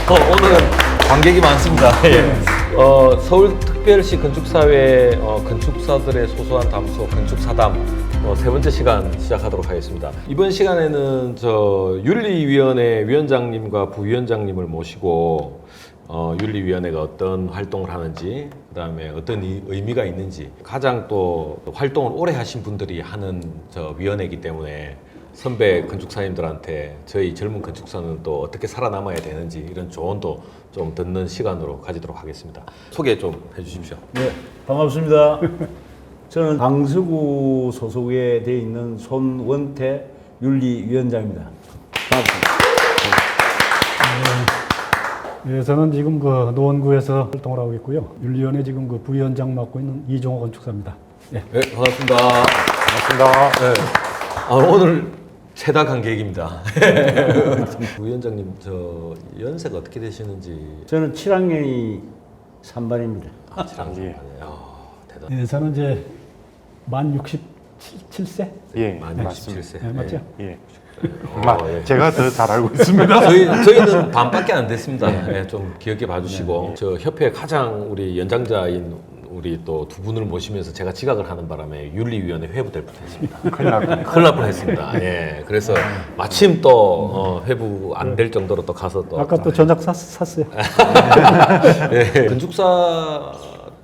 오늘은 관객이 많습니다. 서울특별시 건축사회 건축사들의 소소한 담소 건축사담 세 번째 시간 시작하도록 하겠습니다. 이번 시간에는 윤리위원회 위원장님과 부위원장님을 모시고 윤리위원회가 어떤 활동을 하는지, 그 다음에 어떤 의미가 있는지, 가장 또 활동을 오래 하신 분들이 하는 위원회이기 때문에 선배 건축사님들한테 저희 젊은 건축사는 또 어떻게 살아남아야 되는지 이런 조언도 좀 듣는 시간으로 가지도록 하겠습니다. 소개 좀 해주십시오. 네, 반갑습니다. 저는 강서구 소속에 되어 있는 손원태 윤리위원장입니다. 반갑습니다. 네, 저는 지금 노원구에서 활동을 하고 있고요. 윤리위원회 지금 부위원장 맡고 있는 이종호 건축사입니다. 네, 반갑습니다. 네. 오늘 최다 관객입니다. 부위원장님, 연세가 어떻게 되시는지. 저는 7학년이 3반입니다. 7학년. 대단. 네, 저는 이제 만 67세? 예, 만 맞습니다. 67세. 네, 맞죠? 예. 예. 제가 더 잘 알고 있습니다. 저희는 반밖에 안 됐습니다. 네, 좀 기억해 봐주시고 저 협회 가장 우리 연장자인 우리 또 두 분을 모시면서 제가 지각을 하는 바람에 윤리위원회 회부될 뻔했습니다. 큰일 날 뻔했습니다. 예, 그래서 마침 또 회부 안 될 정도로 또 가서 또 아까 또 전작 샀어요. 예, 건축사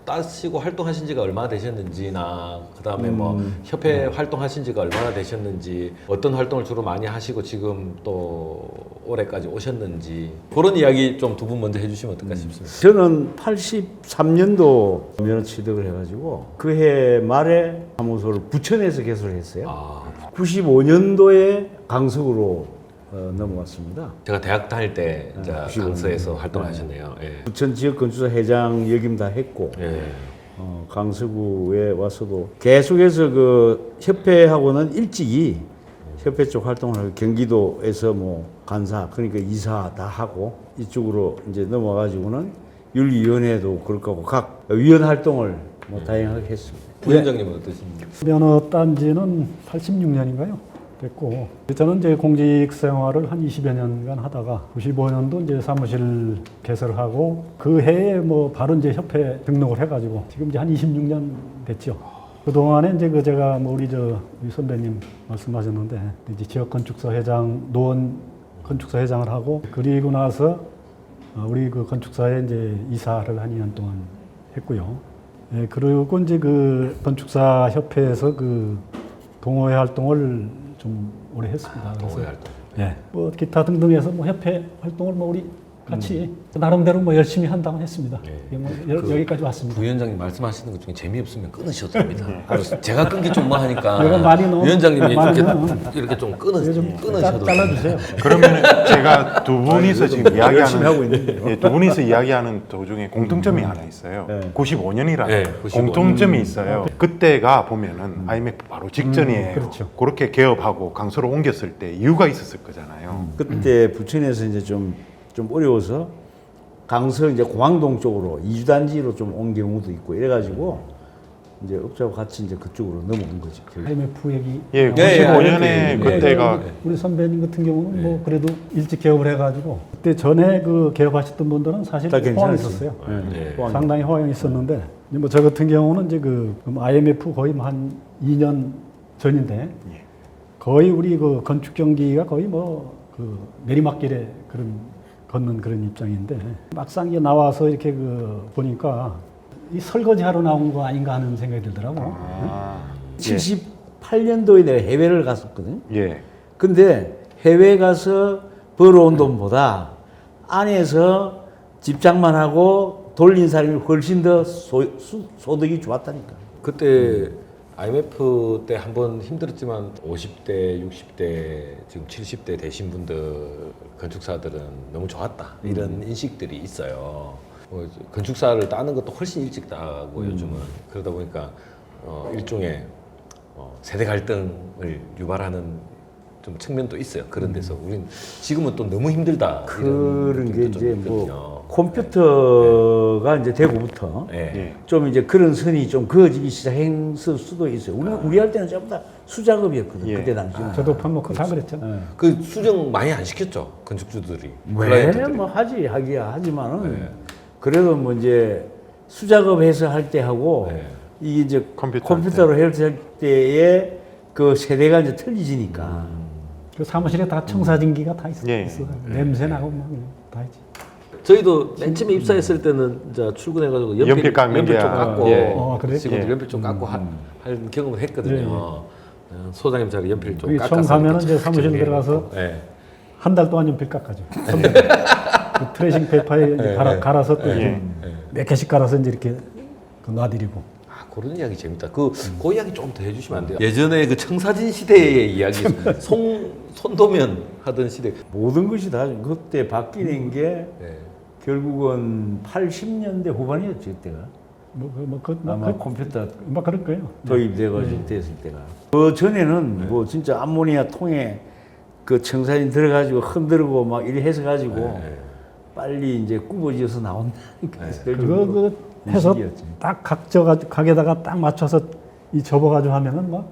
따시고 활동하신 지가 얼마나 되셨는지나, 그 다음에 뭐 협회 활동하신 지가 얼마나 되셨는지, 어떤 활동을 주로 많이 하시고 지금 또 올해까지 오셨는지, 그런 이야기 좀 두 분 먼저 해주시면 어떨까 싶습니다. 저는 83년도 면허 취득을 해가지고 그 해 말에 사무소를 부천에서 개설을 했어요. 95년도에 강서구로 넘어갔습니다. 제가 대학 다닐 때 이제 95 강서에서 활동하셨네요. 예. 부천 지역 건축사 회장 역임 다 했고 예. 강서구에 와서도 계속해서 그 협회하고는 일찍이 협회 쪽 활동을 하고 경기도에서 뭐 간사 그러니까 이사 다 하고 이쪽으로 이제 넘어가지고는 윤리위원회도 그럴 거고 각 위원 활동을 뭐 다양하게 했습니다. 부위원장님은 어떠십니까? 면허 딴 지는 86년인가요? 됐고, 저는 이제 공직 생활을 한 20여 년간 하다가 95년도 이제 사무실 개설을 하고 그 해에 뭐 바로 이제 협회 등록을 해가지고 지금 이제 한 26년 됐죠. 그 동안에 이제 제가 뭐 우리 유 선배님 말씀하셨는데 이제 지역 건축사 회장, 노원 건축사 회장을 하고 그리고 나서 우리 그 건축사에 이제 이사를 한 2년 동안 했고요. 예, 그리고 이제 그 건축사 협회에서 그 동호회 활동을 좀 오래 했습니다. 동호회 활동. 예, 뭐 기타 등등해서 뭐 협회 활동을 뭐 우리 같이 나름대로 뭐 열심히 한다고 했습니다. 예. 뭐 여기까지 왔습니다. 부위원장님 말씀하시는 것 중에 재미없으면 끊으셔도 됩니다. 제가 끊기 좀 뭐하니까 내가 많이 넣어. 위원장님이 많이 이렇게 좀 끊으셔도 잘라주세요. 그러면 제가 두 분이서 지금 열심히 하고 이야기하는 있는데요. 예, 두 분이서 이야기하는 도중에 공통점이 하나 있어요. 네. 95년이라는 네, 95 공통점이 있어요. 그때가 보면은 IMF 바로 직전이에요. 그렇죠. 그렇게 개업하고 강서로 옮겼을 때 이유가 있었을 거잖아요. 그때 부천에서 이제 좀 어려워서 강서 이제 공항동 쪽으로 이주단지로 좀 온 경우도 있고 이래가지고 이제 업자와 같이 이제 그쪽으로 넘어온 거죠. IMF 얘기. 예, 예, 95년에 예, 그때가 우리 선배님 같은 경우는 뭐 그래도 일찍 개업을 해가지고 그때 전에 그 개업하셨던 분들은 사실 다 호황이 괜찮았어요. 있었어요. 예. 호황이. 상당히 호황이 있었는데 뭐 저 같은 경우는 이제 IMF 거의 뭐 한 2년 전인데 거의 우리 그 건축 경기가 거의 뭐 그 내리막길에 걷는 그런 입장인데 막상 이게 나와서 이렇게 보니까 이 설거지 하러 나온 거 아닌가 하는 생각이 들더라고. 78년도에 내가 해외를 갔었거든. 예. 근데 해외 가서 벌어온 돈보다 안에서 집장만 하고 돌린 사람이 훨씬 더 소득이 좋았다니까. 그때 IMF 때 한번 힘들었지만 50대, 60대, 지금 70대 되신 분들 건축사들은 너무 좋았다 이런 인식들이 있어요. 건축사를 따는 것도 훨씬 일찍 따고 요즘은 그러다 보니까 일종의 세대 갈등을 유발하는 좀 측면도 있어요. 그런 데서 우린 지금은 또 너무 힘들다 이런 그런 게 느낌도 좀 이제 뭐 있거든요. 컴퓨터가 이제 되고부터 예. 예. 좀 이제 그런 선이 좀 그어지기 시작했을 수도 있어요. 우리 할 때는 전부 다 수작업이었거든. 예. 그때 당시는. 저도 밥 먹고 다 그랬잖아요. 그 수정 많이 안 시켰죠 건축주들이. 왜? 클라이언트들이. 뭐 하기야 하지만은 네. 그래도 뭐 이제 수작업해서 할 때 하고 네. 이게 이제 컴퓨터 컴퓨터로 할 때의 그 세대가 이제 틀리지니까. 그 사무실에 다 청사진기가 다 있어. 예. 냄새 나고 막 다 있지. 저희도 맨 처음에 입사했을 때는 이제 출근해가지고 연필 깎는 연필 좀 게, 깎고 예. 그래? 직원들 예. 연필 좀 깎고 할 경험을 했거든요. 소장님 자리 연필 좀 거기 깎아서 처음 가면은 이렇게 이제 사무실 정리해 들어가서 놓고. 예. 한 달 동안 연필 깎아줘. 그 트레이싱 페이퍼에 이제 갈아서 또 예. 몇 개씩 갈아서 이제 이렇게 그 놔드리고. 아, 그런 이야기 재밌다. 그 이야기 좀 더 해주시면 안 돼요? 예전에 그 청사진 시대의 이야기, 손도면 하던 시대. 모든 것이 다 그때 바뀌는 게 예. 결국은 80년대 후반이었죠 그때가. 아마 컴퓨터 막 그럴 거예요. 도입돼가지고 됐을 때가. 그 전에는 뭐 진짜 암모니아 통에 그 청사진 들어가지고 흔들고 막 이래 해서 가지고 빨리 이제 굽어져서 나온다니까. 그거 그 해서 딱 각에다가 딱 맞춰서 이 접어가지고 하면은 막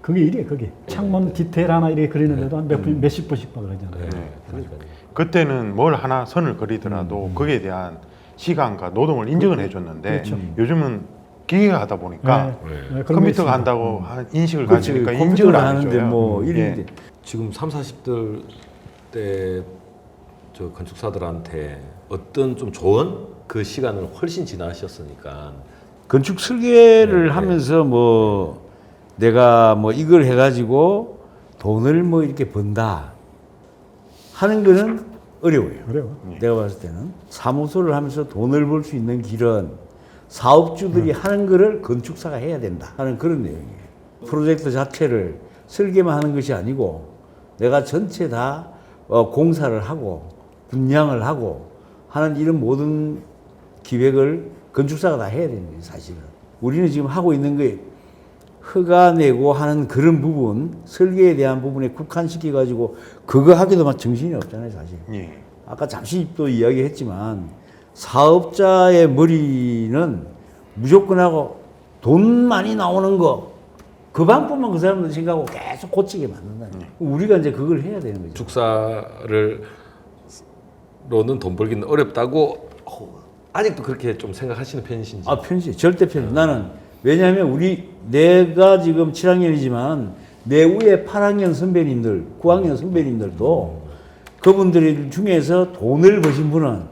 그게 일이에요. 그게 창문 디테일 하나 이렇게 그리는데도 한 몇십 분씩 막 그러잖아요. 그러니까요. 그때는 뭘 하나 선을 그리더라도 거기에 대한 시간과 노동을 인정을 해줬는데 그렇죠. 요즘은 기계가 하다 보니까 네, 그런 거 컴퓨터가 있습니다. 한다고 한 인식을 그렇지. 가지니까 컴퓨터를 인정을 안 하는데 해줘요. 뭐 예. 이런데 지금 30, 40대 때 저 건축사들한테 어떤 좀 조언? 그 시간을 훨씬 지나셨으니까. 건축 설계를 네, 하면서 뭐 내가 뭐 이걸 해가지고 돈을 뭐 이렇게 번다 하는 거는 어려워요. 그래요. 내가 봤을 때는 사무소를 하면서 돈을 벌 수 있는 길은 사업주들이 하는 거를 건축사가 해야 된다 하는 그런 내용이에요. 프로젝트 자체를 설계만 하는 것이 아니고 내가 전체 다 공사를 하고 분양을 하고 하는 이런 모든 기획을 건축사가 다 해야 되는 거예요, 사실은. 우리는 지금 하고 있는 게 허가 내고 하는 그런 부분, 설계에 대한 부분에 국한시켜가지고 그거 하기도 막 정신이 없잖아요, 사실. 예. 아까 잠시 또 이야기했지만 사업자의 머리는 무조건 하고 돈 많이 나오는 거 그 방법만 그 사람들 생각하고 계속 고치게 만든다. 우리가 이제 그걸 해야 되는 거죠. 건축사로는 돈 벌기는 어렵다고 아직도 그렇게 좀 생각하시는 편이신지. 아, 편지 절대 편지. 나는 왜냐하면 내가 지금 7학년이지만 내 위에 8학년 선배님들, 9학년 선배님들도 그분들 중에서 돈을 버신 분은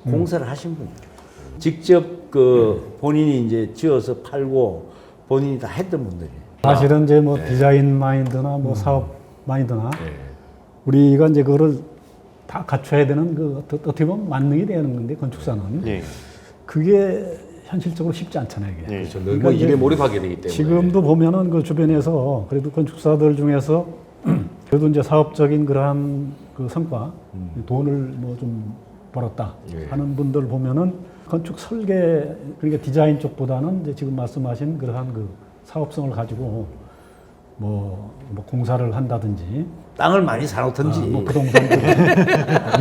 공사를 하신 분이에요. 직접 그 본인이 이제 지어서 팔고 본인이 다 했던 분들이에요. 사실은 이제 뭐 디자인 마인드나 뭐 사업 마인드나 예. 우리가 이제 그거를 다 갖춰야 되는 그 어떻게 보면 만능이 되는 건데 건축사는 예. 그게 현실적으로 쉽지 않잖아요. 이게. 예. 그렇죠. 그러니까 너무 이제 일에 몰입하게 되기 때문에. 지금도 보면은 그 주변에서 그래도 건축사들 중에서 그래도 이제 사업적인 그러한 그 성과, 돈을 뭐 좀 벌었다 예. 하는 분들 보면은 건축 설계 그러니까 디자인 쪽보다는 이제 지금 말씀하신 그러한 그 사업성을 가지고 뭐 공사를 한다든지 땅을 많이 사놓든지. 뭐 부동산 쪽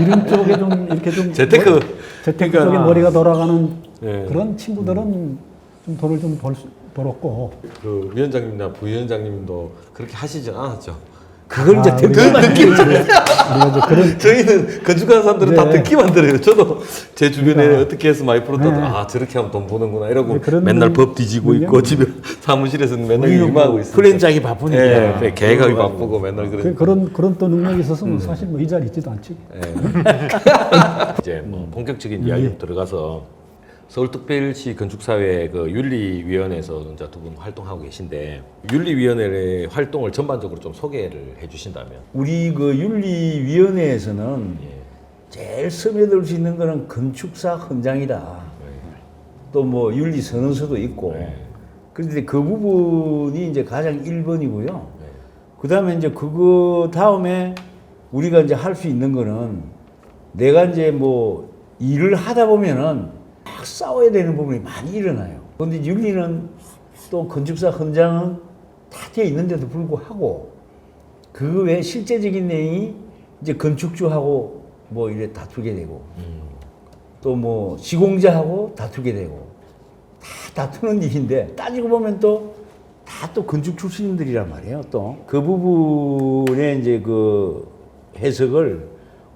이런 쪽에 좀 이렇게 좀 재테크. 재테크 그러니까 쪽에 머리가 돌아가는 예. 그런 친구들은 좀 돈을 좀 벌었고 그 위원장님이나 부위원장님도 그렇게 하시지 않았죠. 그걸 이제 우리가 듣기만 우리가 이제 그런 저희는 건축하는 사람들은 다 네. 듣기만 들어요. 저도 제 주변에 그러니까. 어떻게 해서 많이 풀었다. 네. 아 저렇게 하면 돈 버는구나 이러고 네, 그런 맨날 법 뒤지고 능력이 있고 집에 사무실에서는 맨날 우리는 일하고 뭐 있어요. 플랜 짜기 바쁘니까. 예, 계획하기 바쁘고 맨날 그래. 그런 또 능력이 있었으면 사실 뭐 이 자리 있지도 않지. 이제 뭐 본격적인 이야기로 들어가서 서울특별시 건축사회 그 윤리위원회에서 이제 두 분 활동하고 계신데 윤리위원회의 활동을 전반적으로 좀 소개를 해주신다면. 우리 그 윤리위원회에서는 예. 제일 스며들 수 있는 거는 건축사 헌장이다. 또 뭐 윤리선언서도 있고. 네. 그런데 그 부분이 이제 가장 1번이고요. 그 다음에 이제 그거 다음에 우리가 이제 할 수 있는 거는 내가 이제 뭐 일을 하다 보면은 막 싸워야 되는 부분이 많이 일어나요. 그런데 윤리는 또 건축사 헌장은 다 되어 있는데도 불구하고 그 외에 실제적인 내용이 이제 건축주하고 뭐 이래 다투게 되고 또 뭐 시공자하고 다투게 되고 다 다투는 일인데 따지고 보면 또 다 또 건축 출신들이란 말이에요. 또 그 부분에 이제 그 해석을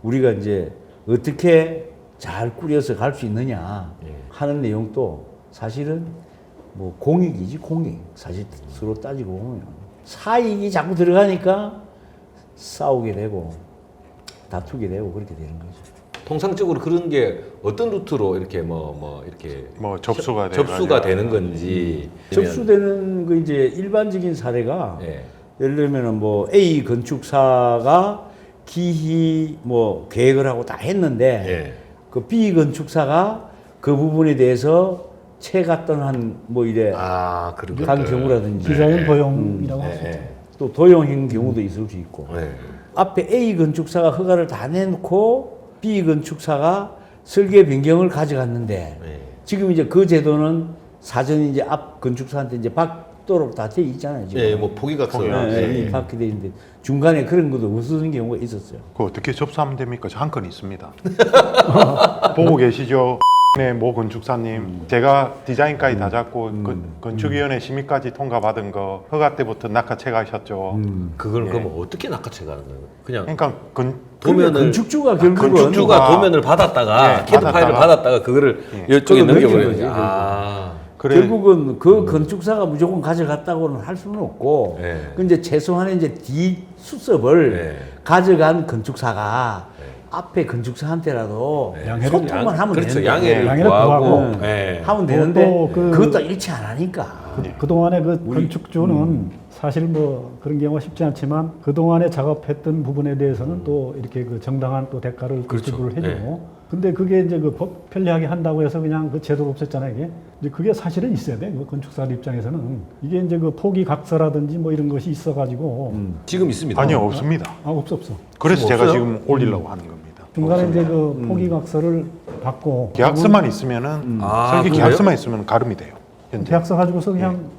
우리가 이제 어떻게 잘 꾸려서 갈 수 있느냐 하는 내용도 사실은 뭐 공익이지 공익. 사실 서로 따지고 보면 사익이 자꾸 들어가니까 싸우게 되고 다투게 되고 그렇게 되는 거죠. 통상적으로 그런 게 어떤 루트로 이렇게 이렇게 뭐 접수가 되는 건지 접수되는 그 이제 일반적인 사례가 예. 예를 들면은 뭐 A 건축사가 기히 뭐 계획을 하고 다 했는데 예. 그 B 건축사가 그 부분에 대해서 채가 떠난 뭐 이래 아 그런 간 것들. 경우라든지 디자인 도용이라고 할 수 예, 있죠. 또 도용행 경우도 있을 수 있고 예. 앞에 A 건축사가 허가를 다 내놓고 B 건축사가 설계 변경을 가져갔는데 예. 지금 이제 그 제도는 사전에 이제 앞 건축사한테 이제 받도록 다 돼 있잖아요. 지금. 예, 뭐 포기각서. 네, 이미 받게 돼 있는데 중간에 그런 것도 없어진 경우가 있었어요. 그 어떻게 접수하면 됩니까? 저 한 건 있습니다. 보고 계시죠? 네, 모 건축사님, 제가 디자인까지 다 잡고 건축위원회 심의까지 통과받은 거 허가 때부터 낙하채가셨죠. 그걸 그럼 어떻게 낚아채 가는 거예요? 그냥 그러니까 도면을 건축주가 결국은 건축주가 도면을 받았다가 네, 캐드 파일을 받았다가 그거를 이쪽에 그걸 넘겨버리는 넘기는 거지. 거지, 아. 그래. 결국은 그 건축사가 무조건 가져갔다고는 할 수는 없고, 네. 그 이제 최소한의 이제 뒷수습을 네. 가져간 건축사가 앞에 건축사한테라도 양해를- 소통만 하면 그렇죠. 되는데 양해를 양해를 구하고. 구하고. 예. 하면 되는데 또 그- 그것도 일치 안 하니까. 그동안에 그 건축주는 사실 뭐 그런 경우가 쉽지 않지만 그동안에 작업했던 부분에 대해서는 또 이렇게 그 정당한 또 대가를 그렇죠. 지불을 해주고 네. 근데 그게 이제 그 법 편리하게 한다고 해서 그냥 그 제도가 없었잖아요. 이게 이제 그게 사실은 있어야 돼. 그 건축사들 입장에서는 이게 이제 그 포기 각서라든지 뭐 이런 것이 있어가지고 지금 있습니다. 아니요, 없습니다. 없어. 그래서 제가 없어요? 지금 올리려고 하는 겁니다. 중간에 이제 그 포기 각서를 받고 계약서만 있으면은 아, 설계 그래요? 계약서만 있으면 가름이 돼요. 현재. 계약서 가지고서 그냥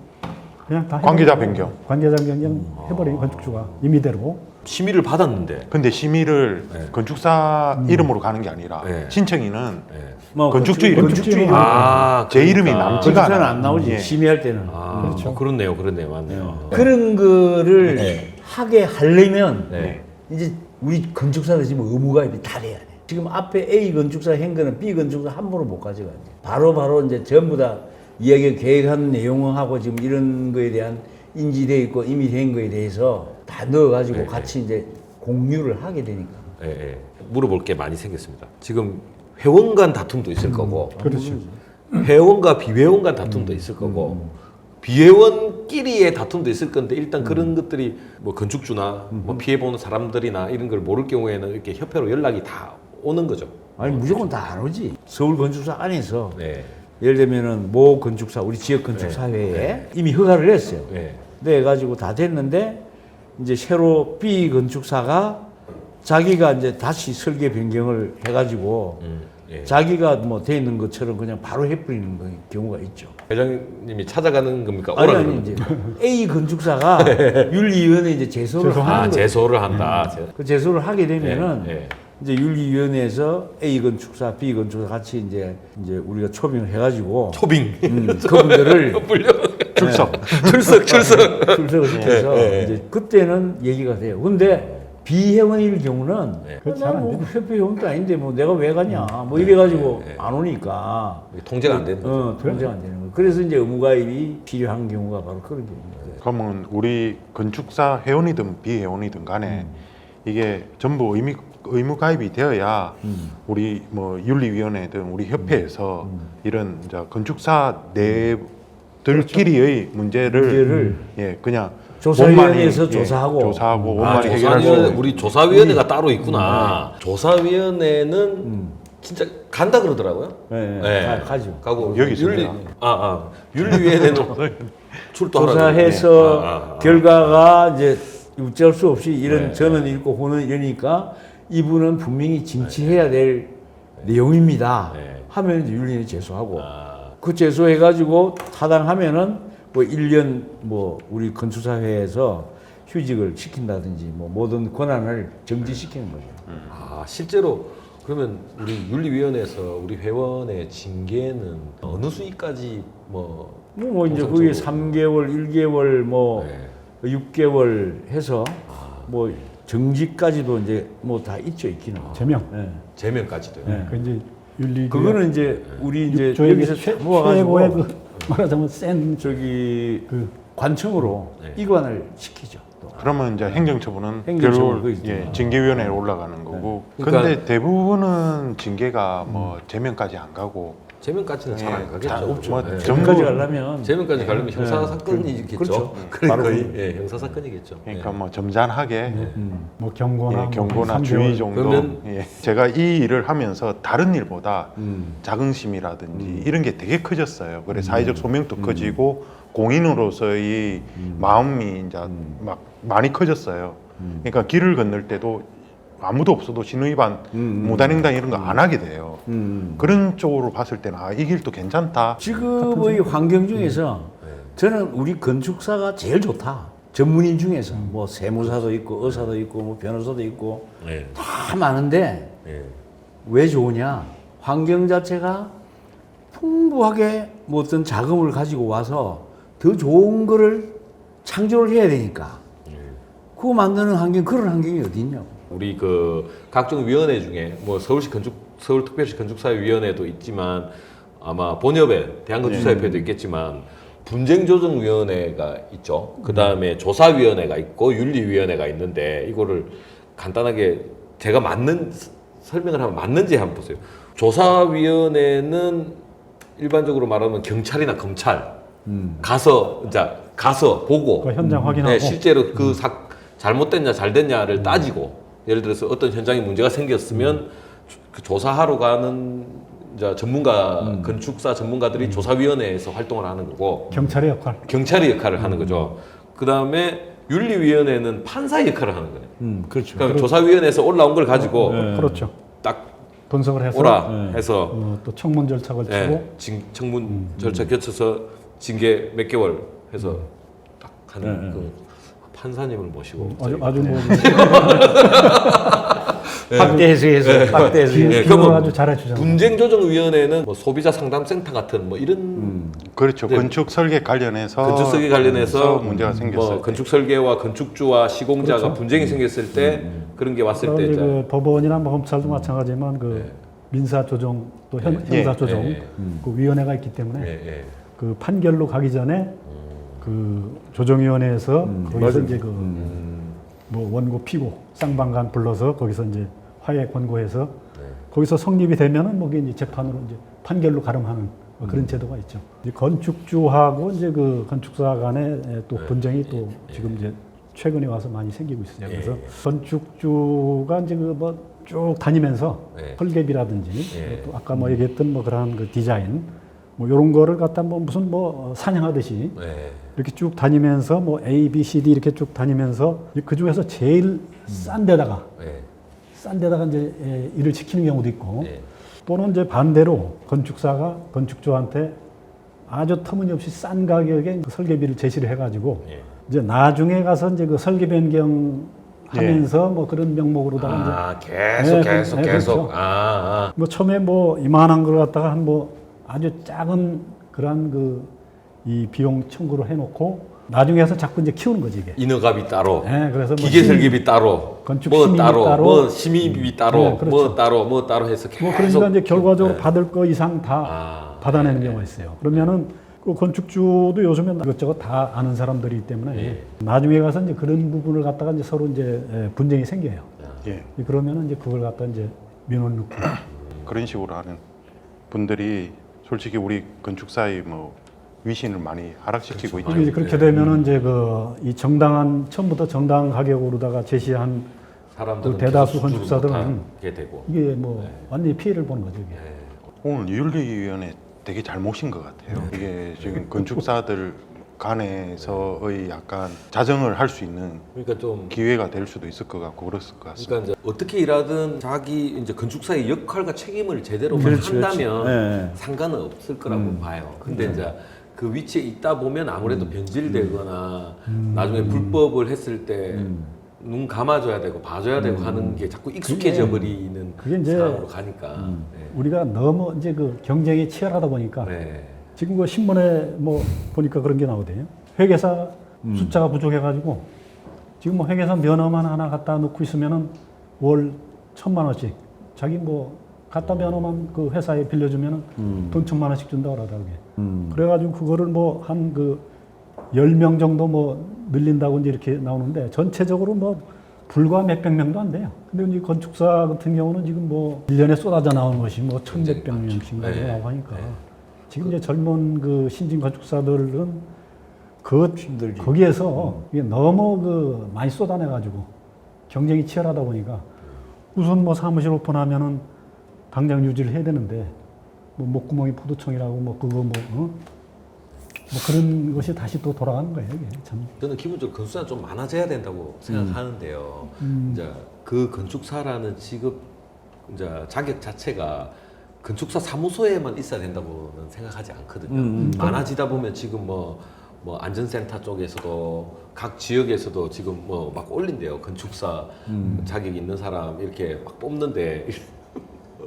다 관계자 해버리고 변경. 관계자 변경 해버린 건축주가 임의대로. 심의를 받았는데. 근데 심의를 네. 건축사 이름으로 가는 게 아니라 네. 신청인은 예. 뭐 건축주 이름. 건축주 이름. 아, 제 이름이 그러니까. 남지가 건축사는 않아요. 안 나오지. 예. 심의할 때는. 아, 그렇죠. 그렇네요. 맞네요. 그런 거를 네. 하게 하려면 네. 이제 우리 건축사들 지금 의무가입이 다 돼야 돼. 지금 앞에 A 건축사 한 거는 B 건축사 함부로 못 가져가. 바로 이제 전부 다 이야기 계획한 내용하고 지금 이런 거에 대한 인지돼 있고 이미 된 거에 대해서 다 넣어가지고 네, 같이 이제 공유를 하게 되니까. 예, 예. 물어볼 게 많이 생겼습니다. 지금 회원 간 다툼도 있을 거고, 그렇죠. 회원과 비회원 간 다툼도 있을 거고, 비회원끼리의 다툼도 있을 건데 일단 그런 것들이 뭐 건축주나 뭐 피해 보는 사람들이나 이런 걸 모를 경우에는 이렇게 협회로 연락이 다 오는 거죠. 아니 무조건 다 안 오지. 서울 건축사 안에서 네. 예를 들면은 모 건축사 우리 지역 건축사회에 이미 허가를 냈어요. 네. 내 가지고 다 됐는데 이제 새로 B 건축사가 자기가 이제 다시 설계 변경을 해가지고 예. 자기가 뭐 돼 있는 것처럼 그냥 바로 해버리는 경우가 있죠. 회장님이 찾아가는 겁니까? 아니 오라 아니 그러면? 이제 A 건축사가 윤리위원회 이제 제소를 하는 아, 거예요. 제소를 한다. 그 제소를 하게 되면은 예, 예. 이제 윤리위원회에서 A 건축사, B 건축사 같이 이제 우리가 초빙을 해가지고 초빙. 그분들을 출석. 출석. 출석을 시켜서 예, 예. 이제 그때는 얘기가 돼요. 근데 비회원일 경우는 네. 그렇지 않아요. 뭐 협회 회원도 아닌데 뭐 내가 왜 가냐 뭐 이래가지고 네, 네. 안 오니까 통제가 안 되는 거죠. 통제가 안 되는 거예요. 그래서 이제 의무가입이 필요한 경우가 바로 그런 경우입니다. 그러면 우리 건축사 회원이든 비회원이든 간에 이게 전부 의무 가입이 되어야 우리 뭐 윤리위원회든 우리 협회에서 이런 이제 건축사 내들끼리의 문제를 예 그냥 조사위원회에서 원만히, 조사하고. 조사하고 아, 원만히 해결할 수 조사위원회, 있는 우리 조사위원회가 따로 있구나. 조사위원회는 진짜 간다 그러더라고요. 네, 네. 가죠. 가고 여기 있습니다. 윤리위원회는 출동하라고. 조사해서 네. 결과가 이제 어쩔 수 없이 이런 네. 저는 읽고 호는 이러니까 이분은 분명히 징치해야 될 내용입니다. 네. 하면 이제 윤리위원회 제소하고 아, 그 제소해가지고 타당하면은 뭐 1년 뭐 우리 건축사회에서 휴직을 시킨다든지 뭐 모든 권한을 정지시키는 거죠. 아, 실제로 그러면 우리 윤리위원회에서 우리 회원의 징계는 어느 수위까지 뭐 이제 그게 우선적으로. 3개월, 1개월, 뭐 네. 6개월 해서 뭐 정지까지도 이제 뭐 다 있기는. 제명. 예. 제명까지도요. 네. 그 이제 윤리 그거는 이제 우리 이제 조의 여기서 모아가지고 최고의 그 말하자면 센 저기 그 관청으로 네. 이관을 시키죠. 또. 그러면 이제 행정처분은 행정처분 결국 그거 있죠. 예, 징계위원회에 올라가는 거고. 그러니까- 근데 대부분은 징계가 뭐 제명까지 안 가고 제명까지는 잘 안 예, 가겠죠. 자, 없죠. 뭐 네. 전부- 전까지 가려면 제명까지 가려면 네. 형사 사건이겠죠. 그렇죠. 그러니까 바로 거의 형사 사건이겠죠. 그러니까 뭐 점잖하게 뭐 경고나 예, 경고나 뭐 주의 3개월. 정도. 그러면- 예. 제가 이 일을 하면서 다른 일보다 음. 자긍심이라든지 이런 게 되게 커졌어요. 그래 사회적 소명도 커지고 공인으로서의 마음이 이제 막 많이 커졌어요. 그러니까 길을 건널 때도 아무도 없어도 신호위반, 무단횡단 이런 거 안 하게 돼요. 그런 쪽으로 봤을 때는 아, 이 길도 괜찮다. 지금의 환경 중에서 저는 우리 건축사가 제일 좋다. 전문인 중에서 뭐 세무사도 있고 의사도 있고 뭐 변호사도 있고 네. 다 많은데 네. 왜 좋으냐? 환경 자체가 풍부하게 뭐 어떤 자금을 가지고 와서 더 좋은 거를 창조를 해야 되니까 그거 만드는 환경 그런 환경이 어디 있냐고. 우리 그 각종 위원회 중에 뭐 서울특별시 건축사위원회도 있지만 아마 본협회 대한건축사협회도 있겠지만 분쟁조정위원회가 있죠. 그 다음에 조사위원회가 있고 윤리위원회가 있는데 이거를 간단하게 제가 설명을 하면 맞는지 한번 보세요. 조사위원회는 일반적으로 말하면 경찰이나 검찰 가서 보고 그 현장 확인하고 네, 실제로 그 잘못됐냐 잘 됐냐를 따지고 예를 들어서 어떤 현장에 문제가 생겼으면 그 조사하러 가는 이제 전문가 건축사 전문가들이 조사위원회에서 활동을 하는 거고 경찰의 역할. 경찰의 역할을 하는 거죠. 그 다음에 윤리위원회는 판사의 역할을 하는 거예요. 그렇죠. 그러니까 조사위원회에서 올라온 걸 가지고 그렇죠. 딱 분석을 해서 오라 해서 또 청문 절차 걸치고 청문 절차 거쳐서 징계 몇 개월 해서 딱 하는 그 판사님을 모시고 아주 뭐 확대 해석해서 확대 해석해서 네, 비교를 그러면 아주 잘해주잖아요. 분쟁조정위원회는 뭐 소비자 상담센터 같은 뭐 이런 그렇죠. 네. 건축 설계 관련해서 건축 설계 관련해서 문제가 생겼을 뭐 때. 건축 설계와 건축주와 시공자가 그렇죠. 분쟁이 생겼을 때 그런 게 왔을 그럼 때 이제 이제 그 법원이나 뭐 검찰도 마찬가지지만 그 민사 조정 또 형사 조정 예. 그 위원회가 있기 때문에 예, 예. 그 판결로 가기 전에 그 조정위원회에서 거기서 이제 그 뭐 원고 피고 쌍방간 불러서 거기서 이제 화해 권고해서 거기서 성립이 되면은 뭐 그게 이제 재판으로 이제 판결로 가름하는 뭐 그런 제도가 있죠. 이제 건축주하고 이제 그 건축사 간의 또 분쟁이 또 지금 이제 최근에 와서 많이 생기고 있어요. 그래서 건축주가 이제 그 뭐 쭉 다니면서 설계비라든지 또 아까 뭐 얘기했던 뭐 그러한 그 디자인 뭐 이런 거를 갖다 뭐 무슨 뭐 사냥하듯이 이렇게 쭉 다니면서 뭐 A, B, C, D 이렇게 쭉 다니면서 그 중에서 제일 싼 데다가 이제 일을 시키는 경우도 있고 또는 이제 반대로 건축사가 건축주한테 아주 터무니없이 싼 가격에 그 설계비를 제시를 해가지고 이제 나중에 가서 이제 그 설계 변경 하면서 뭐 그런 명목으로다가 이제 계속 그렇죠. 뭐 처음에 뭐 이만한 걸 갖다가 한 뭐 아주 작은 그러한 그 이 비용 청구를 해놓고 나중에 해서 자꾸 이제 키우는 거지 이게. 인허가비 따로, 그래서 뭐 기계 설계비 따로, 건축 뭐 심의비 따로, 따로, 뭐 심의비 따로, 네, 그렇죠. 뭐 따로 해서 계속. 뭐 그러니까 이제 결과적으로 받을 거 이상 다 아, 받아내는 경우가 있어요. 그러면은 그 건축주도 요즘에 이것저것 다 아는 사람들이기 때문에 나중에 가서 이제 그런 부분을 갖다가 이제 서로 이제 분쟁이 생겨요. 예. 그러면은 이제 그걸 갖다 이제 민원 넣고 그런 식으로 하는 분들이 솔직히 우리 건축사의 뭐 위신을 많이 하락시키고 있죠. 이제 그렇게 되면은 이제 그 이 정당한 처음부터 정당 가격으로다가 제시한 사람들은 또 대다수 계속 수주를 건축사들은 못하게 되고. 이게 뭐 완전히 피해를 보는 거죠 이게. 오늘 윤리위원회 되게 잘 모신 것 같아요. 이게 지금 건축사들 간에서의 약간 자정을 할 수 있는 그러니까 좀 기회가 될 수도 있을 것 같고 그랬을 것 같습니다. 그러니까 이제 어떻게 일하든 자기 이제 건축사의 역할과 책임을 제대로 그렇지, 한다면 그렇지. 상관은 없을 거라고 봐요. 근데 이제 그 위치에 있다 보면 아무래도 변질되거나 나중에 불법을 했을 때 눈 감아줘야 되고 봐줘야 되고 하는 게 자꾸 익숙해져 버리는 그게 이제 상황으로 가니까. 우리가 너무 이제 그 경쟁이 치열하다 보니까 네. 지금 그 신문에 뭐 보니까 그런 게 나오대요. 회계사 숫자가 부족해가지고 지금 뭐 회계사 면허만 하나 갖다 놓고 있으면은 월 1,000만 원씩 자기 뭐 갖다 면허만 그 회사에 빌려주면은 돈 1,000만 원씩 준다 그러더라고요. 그래가지고 그거를 뭐 한 그 10명 정도 뭐 늘린다고 이제 이렇게 나오는데 전체적으로 뭐 불과 몇백 명도 안 돼요. 근데 이제 건축사 같은 경우는 지금 뭐 1년에 쏟아져 나오는 것이 뭐 1,100명 명씩 네. 나오고 하니까 지금 이제 젊은 그 신진 건축사들은 그 힘들지. 거기에서 이게 너무 그 많이 쏟아내가지고 경쟁이 치열하다 보니까 우선 뭐 사무실 오픈하면은 당장 유지를 해야 되는데 뭐 목구멍이 포도청이라고 뭐 그거 뭐 그런 것이 다시 또 돌아가는 거예요. 이게 참. 저는 기본적으로 건축사가 좀 많아져야 된다고 생각하는데요. 이제 그 건축사라는 직업 이제 자격 자체가 건축사 사무소에만 있어야 된다고는 생각하지 않거든요. 많아지다 보면 지금 뭐 안전센터 쪽에서도 각 지역에서도 지금 뭐 막 올린대요. 건축사 자격 있는 사람 이렇게 막 뽑는데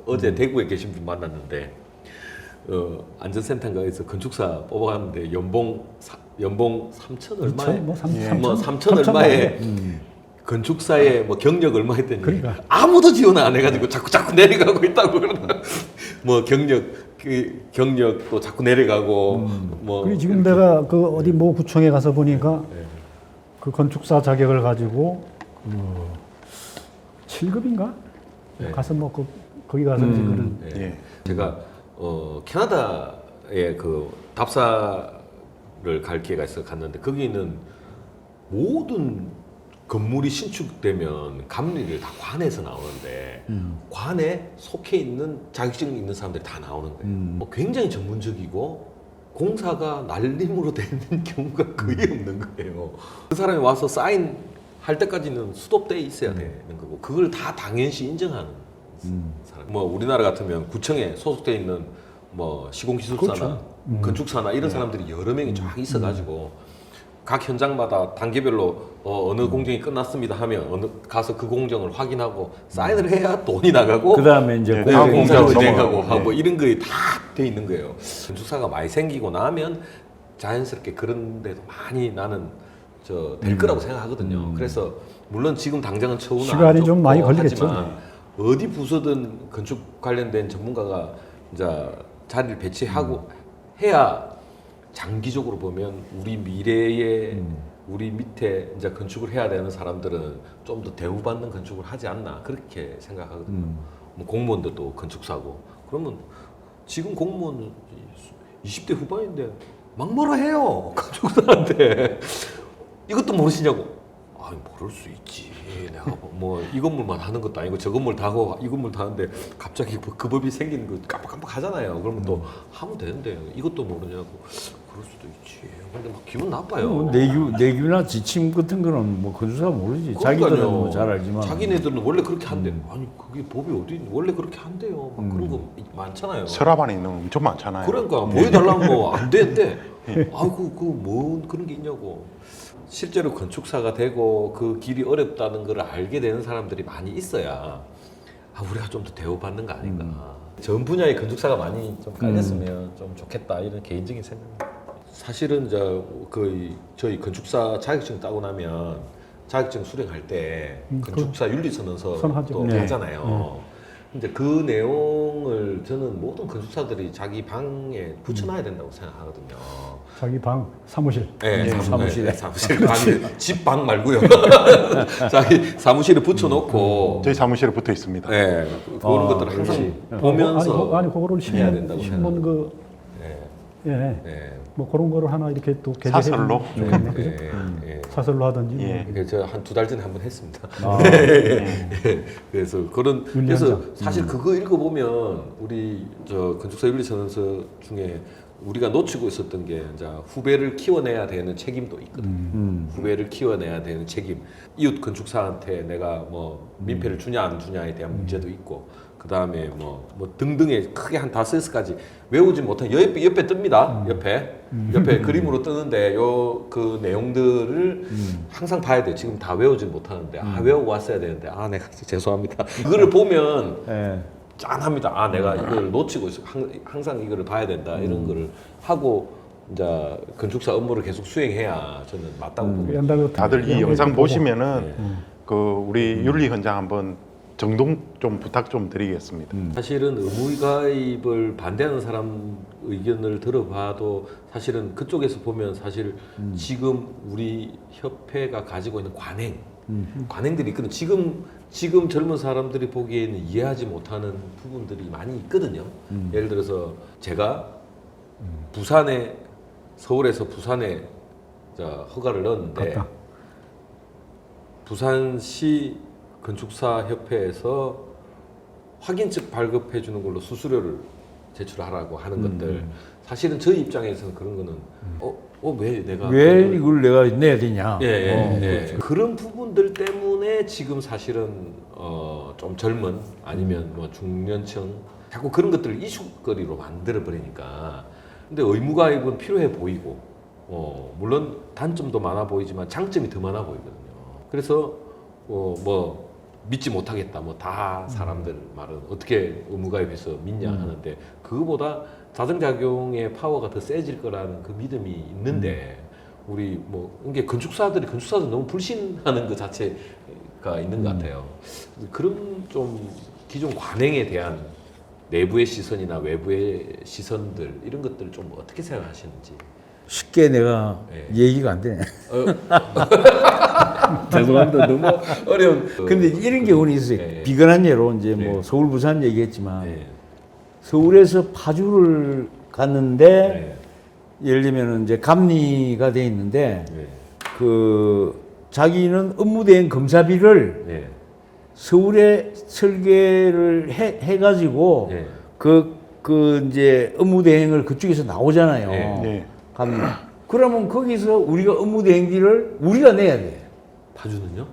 어제 대구에 계신 분 만났는데 안전센터에서 건축사 뽑아갔는데 연봉 3천 얼마에 뭐 뭐 3천 얼마에 건축사에 뭐 경력 얼마 했더니 그러니까. 아무도 지원 안 해가지고 자꾸 내려가고 있다고 그러나 뭐 경력도 자꾸 내려가고 뭐 그리고 지금 내가 그 어디 뭐 구청에 가서 보니까 그 건축사 자격을 가지고 7급인가 네. 가서 뭐 거기 가서 이제 그런 예. 예. 제가 캐나다에 그 답사를 갈 기회가 있어 갔는데 거기는 모든 건물이 신축되면 감리를 다 관에서 나오는데 관에 속해 있는 자격증 있는 사람들이 다 나오는 거예요. 뭐 굉장히 전문적이고 공사가 날림으로 되는 경우가 거의 없는 거예요. 그 사람이 와서 사인 할 때까지는 수도대에 있어야 되는 거고 그걸 다 당연시 인정하는 사람. 뭐 우리나라 같으면 구청에 소속돼 있는 뭐 시공기술사나 건축사나 이런 사람들이 여러 명이 쫙 있어가지고 각 현장마다 단계별로 어느 공정이 끝났습니다 하면 가서 그 공정을 확인하고 사인을 해야 돈이 나가고 그다음에 이제 네, 다음 공사 공사를 공사로 진행하고 넘어가고. 하고 이런 거에 다 돼 있는 거예요. 건축사가 많이 생기고 나면 자연스럽게 그런 데도 많이 나는 될 거라고 생각하거든요. 그래서 물론 지금 당장은 처우는 시간이 안 좀 많이 좋고 걸리겠죠. 하지만 어디 부서든 건축 관련된 전문가가 이제 자리를 배치하고 해야 장기적으로 보면 우리 미래에 우리 밑에 이제 건축을 해야 되는 사람들은 좀 더 대우받는 건축을 하지 않나 그렇게 생각하거든요. 뭐 공무원들도 건축사고 그러면 지금 공무원 20대 후반인데 막 뭐라 해요 건축사한테 이것도 모르시냐고. 아니 모를 수 있지. 내가 뭐 이 건물만 하는 것도 아니고 저 건물 다 하고 이 건물 다 하는데 갑자기 그 법이 생기는 거 깜빡깜빡 하잖아요. 그러면 또 하면 되는데 이것도 모르냐고. 그럴 수도 있지. 근데 막 기분 나빠요. 내규나 지침 같은 거는 뭐 건축사가 모르지. 자기들은 뭐 잘 알지만. 자기네들은 원래 그렇게 한대. 아니 그게 법이 어디 원래 그렇게 한대요. 막 그런 거 많잖아요. 서랍 안에 있는 거 엄청 많잖아요. 그러니까 보여달라면 뭐 안 된대. 아이고 그 뭐 그런 게 있냐고. 실제로 건축사가 되고 그 길이 어렵다는 걸 알게 되는 사람들이 많이 있어야 우리가 좀 더 대우받는 거 아닌가. 전 분야의 건축사가 많이 좀 깔렸으면 좀 좋겠다 이런 개인적인 생각입니다. 사실은 저희 건축사 자격증 따고 나면 자격증 수령할 때 건축사 윤리선언서 선하죠. 또 네. 하잖아요. 근데 그 내용을 저는 모든 건축사들이 자기 방에 붙여놔야 된다고 생각하거든요. 자기 방 사무실 네, 사무실에. 사무실 방에 집방 말고요. 자기 사무실에 붙여놓고 저희 사무실에 붙어 있습니다. 네, 그런 것들을 항상 보면서 아니 그거를 해야 된다고 신문 그 네, 예. 네, 뭐 그런 거를 하나 이렇게 또 게재해 사설로? 주면 좋겠네. 그죠? 네, 네. 사설로 하든지 예. 이게 저한 2달 전에 한번 했습니다. 아, 그래서 그래서 윤리원장. 사실 그거 읽어보면 우리 저 건축사 윤리선언서 중에 우리가 놓치고 있었던 게 이제 후배를 키워내야 되는 책임도 있거든. 후배를 키워내야 되는 책임. 이웃 건축사한테 내가 뭐 민폐를 주냐 안 주냐에 대한 문제도 있고. 그 다음에 뭐 등등의 크게 한 5S까지 외우지 못한 옆에 뜹니다. 옆에 그림으로 뜨는데 요 그 내용들을 항상 봐야 돼요. 지금 다 외우지 못하는데 외우고 왔어야 되는데 내가 죄송합니다. 그거를 보면 예. 짠합니다. 내가 이걸 놓치고 있어. 항상 이거를 봐야 된다. 이런 거를 하고 이제 건축사 업무를 계속 수행해야 저는 맞다고 보고 있습니다. 옛날에 다들 이 보고. 영상 보시면은 네. 그 우리 윤리 현장 한번 정동 좀 부탁 좀 드리겠습니다. 사실은 의무가입을 반대하는 사람 의견을 들어봐도 사실은 그쪽에서 보면 사실 지금 우리 협회가 가지고 있는 관행들이 있거든요. 지금 젊은 사람들이 보기에는 이해하지 못하는 부분들이 많이 있거든요. 예를 들어서 제가 서울에서 부산에 허가를 넣었는데 갔다. 부산시 건축사 협회에서 확인증 발급해 주는 걸로 수수료를 제출하라고 하는 것들 사실은 저희 입장에서는 그런 거는 왜 내가 왜 그걸- 이걸 내가 내야 되냐? 예. 그런 부분들 때문에 지금 사실은 좀 젊은 아니면 뭐 중년층 자꾸 그런 것들을 이슈거리로 만들어 버리니까 근데 의무가입은 필요해 보이고 물론 단점도 많아 보이지만 장점이 더 많아 보이거든요. 그래서 뭐 믿지 못하겠다. 뭐 다 사람들 말은 어떻게 의무가입해서 믿냐 하는데 그거보다 자정작용의 파워가 더 세질 거라는 그 믿음이 있는데 우리 뭐 이게 건축사들 너무 불신하는 것 자체가 있는 것 같아요. 그런 좀 기존 관행에 대한 내부의 시선이나 외부의 시선들 이런 것들 좀 어떻게 생각하시는지. 쉽게 내가 예. 얘기가 안 되네. 죄송합니다. 너무 어려운. 근데 이런 경우는 있어요. 예. 비근한 예로 이제 예. 뭐 서울 부산 얘기했지만 네. 서울에서 파주를 갔는데 네. 예를 들면 이제 감리가 돼 있는데 네. 그 자기는 업무대행 검사비를 네. 서울에 설계를 해가지고 네. 그 이제 업무대행을 그쪽에서 나오잖아요. 네. 네. 감리. 그러면 거기서 우리가 업무대행비를 우리가 내야 돼. 파주는요?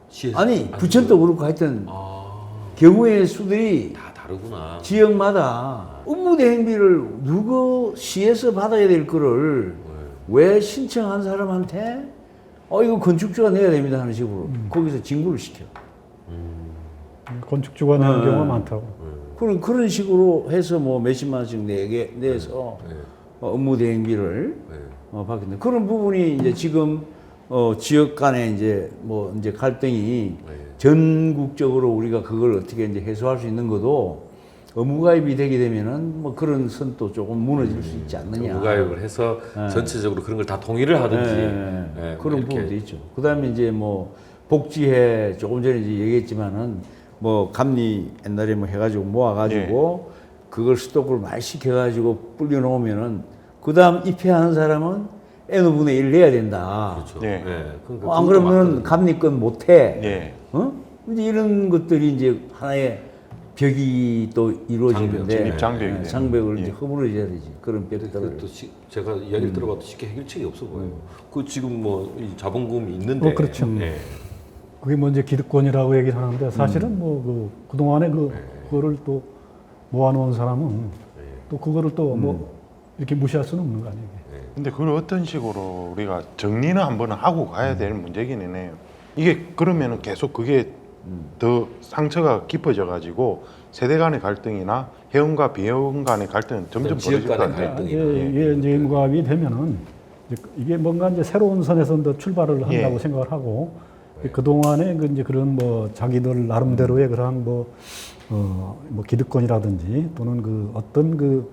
시에서? 아니 부천도 그렇고 하여튼 아, 경우의 수들이 다 다르구나. 지역마다 업무대행비를 누구 시에서 받아야 될 거를 왜 신청한 사람한테 이거 건축주가 내야 됩니다 하는 식으로 거기서 징구를 시켜. 건축주가 내는 경우가 많다고. 그런 식으로 해서 뭐 몇십만 원씩 내서 네. 업무대행비를 네. 받겠네. 그런 부분이 이제 지금 지역 간에 이제 뭐 이제 갈등이 네. 전국적으로 우리가 그걸 어떻게 이제 해소할 수 있는 것도 의무가입이 되게 되면은 뭐 그런 선도 조금 무너질 수 있지 않느냐. 의무가입을 해서 네. 전체적으로 그런 걸 다 동의를 하든지 네, 그런 이렇게. 부분도 있죠. 그다음에 이제 뭐 복지회 조금 전에 이제 얘기했지만은 뭐 감리 옛날에 뭐 해가지고 모아가지고 그걸 스톡을 많이 시켜가지고 불려놓으면은 그다음 입회하는 사람은 N분의 1 내야 된다. 그렇죠. 네. 그러니까 안 그것도 그러면 맞거든요. 감리권 못해. 네. 이제 이런 것들이 이제 하나의 벽이 또 이루어지는데 장벽, 진입장벽이 되는. 장벽을 예. 이제 허물어져야 되지. 그런 벽들을. 그것도 제가 이야기를 들어봐도 쉽게 해결책이 없어 보여요. 그 지금 뭐 이 자본금이 있는데. 그렇죠. 네. 그게 뭐 이제 기득권이라고 얘기를 하는데 사실은 뭐 그동안에 그거를 또 모아놓은 사람은 또 그거를 또 뭐 이렇게 무시할 수는 없는 거 아니에요. 근데 그걸 어떤 식으로 우리가 정리는 한번 하고 가야 될 문제기는 해요. 이게 그러면은 계속 그게 더 상처가 깊어져 가지고 세대 간의 갈등이나 회원과 비회원 간의 갈등은 점점 지역 벌어질 것 간의 같아요. 갈등이. 이게 이제 의무가입이 되면은 이게 뭔가 이제 새로운 선에서 더 출발을 한다고 예. 생각을 하고 그 동안에 이제 그런 뭐 자기들 나름대로의 그러한 뭐 기득권이라든지 또는 그 어떤 그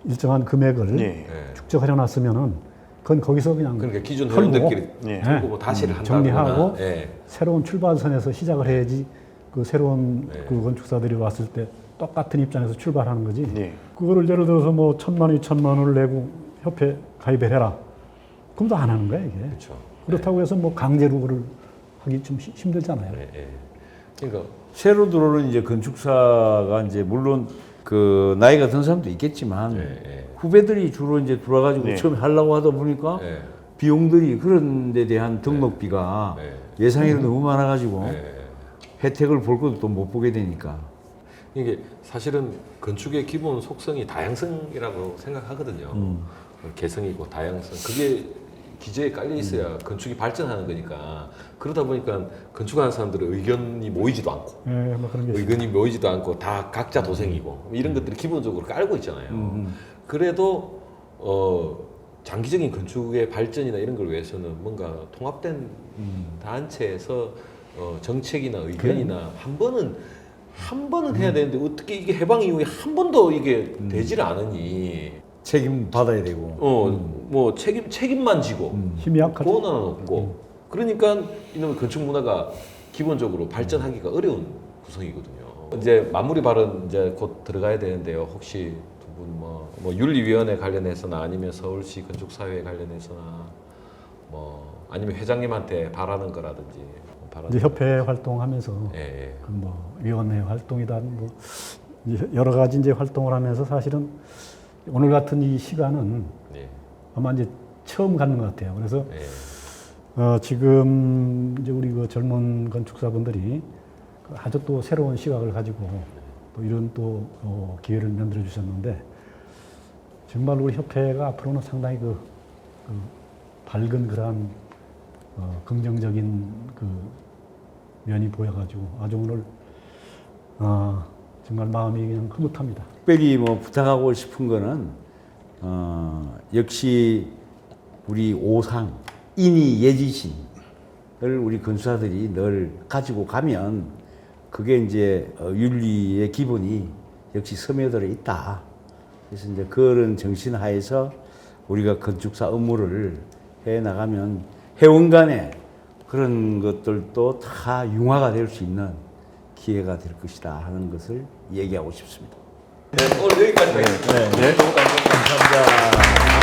일정한 금액을 예. 축적하려 놨으면은 그건 거기서 그냥 그러니까 기존 털고 회원들끼리 예. 털고 뭐 다시를 한다거나. 정리하고 예. 새로운 출발선에서 시작을 해야지 그 새로운 네. 그 건축사들이 왔을 때 똑같은 입장에서 출발하는 거지. 예. 그거를 예를 들어서 뭐 1,000만 원, 2,000만 원을 내고 협회 가입을 해라. 그럼 또 안 하는 거야 이게. 그렇죠. 그렇다고 해서 뭐 강제로 그를 하기 좀 힘들잖아요. 예. 예. 그러니까 새로 들어오는 이제 건축사가 이제 물론 그 나이가 든 사람도 있겠지만 예. 후배들이 주로 이제 들어와가지고 네. 처음에 하려고 하다 보니까 예. 비용들이 그런 데 대한 등록비가 네. 예상이 너무 많아가지고 예. 혜택을 볼 것도 또 못 보게 되니까 이게 사실은 건축의 기본 속성이 다양성이라고 생각하거든요. 개성이고 다양성. 그게 기저에 깔려 있어야 건축이 발전하는 거니까. 그러다 보니까 건축하는 사람들의 의견이 모이지도 않고, 예, 뭐 그런 게 있어요. 의견이 모이지도 않고 다 각자 도생이고 이런 것들이 기본적으로 깔고 있잖아요. 그래도 장기적인 건축의 발전이나 이런 걸 위해서는 뭔가 통합된 단체에서 정책이나 의견이나 한 번은 해야 되는데 어떻게 이게 해방 이후에 한 번도 이게 되질 않으니 책임 받아야 되고. 뭐 책임만 지고 힘이 약하죠. 권한은 없고 그러니까 이놈의 건축 문화가 기본적으로 발전하기가 어려운 구성이거든요. 이제 마무리 발언 이제 곧 들어가야 되는데요. 혹시 두 분 뭐 윤리위원회 관련해서나 아니면 서울시 건축사회 관련해서나 뭐 아니면 회장님한테 바라는 거라든지 바라는 이제 협회 활동하면서 예. 그 뭐 위원회 활동이다 뭐 이제 여러 가지 이제 활동을 하면서 사실은 오늘 같은 이 시간은 예. 아마 이제 처음 갖는 것 같아요. 그래서 예. 지금 이제 우리 그 젊은 건축사분들이 아주 또 새로운 시각을 가지고 또 이런 또 기회를 만들어 주셨는데 정말 우리 협회가 앞으로는 상당히 그 밝은 그러한 긍정적인 그 면이 보여가지고 아주 오늘 정말 마음이 그냥 흐뭇합니다. 특별히 뭐 부탁하고 싶은 거는 역시 우리 오상 인의 예지신을 우리 건축사들이 늘 가지고 가면 그게 이제 윤리의 기본이 역시 스며들어 있다. 그래서 이제 그런 정신 하에서 우리가 건축사 업무를 해 나가면 회원 간에 그런 것들도 다 융화가 될 수 있는 기회가 될 것이다 하는 것을 얘기하고 싶습니다. 오늘 여기까지 하겠습니다. 감사합니다.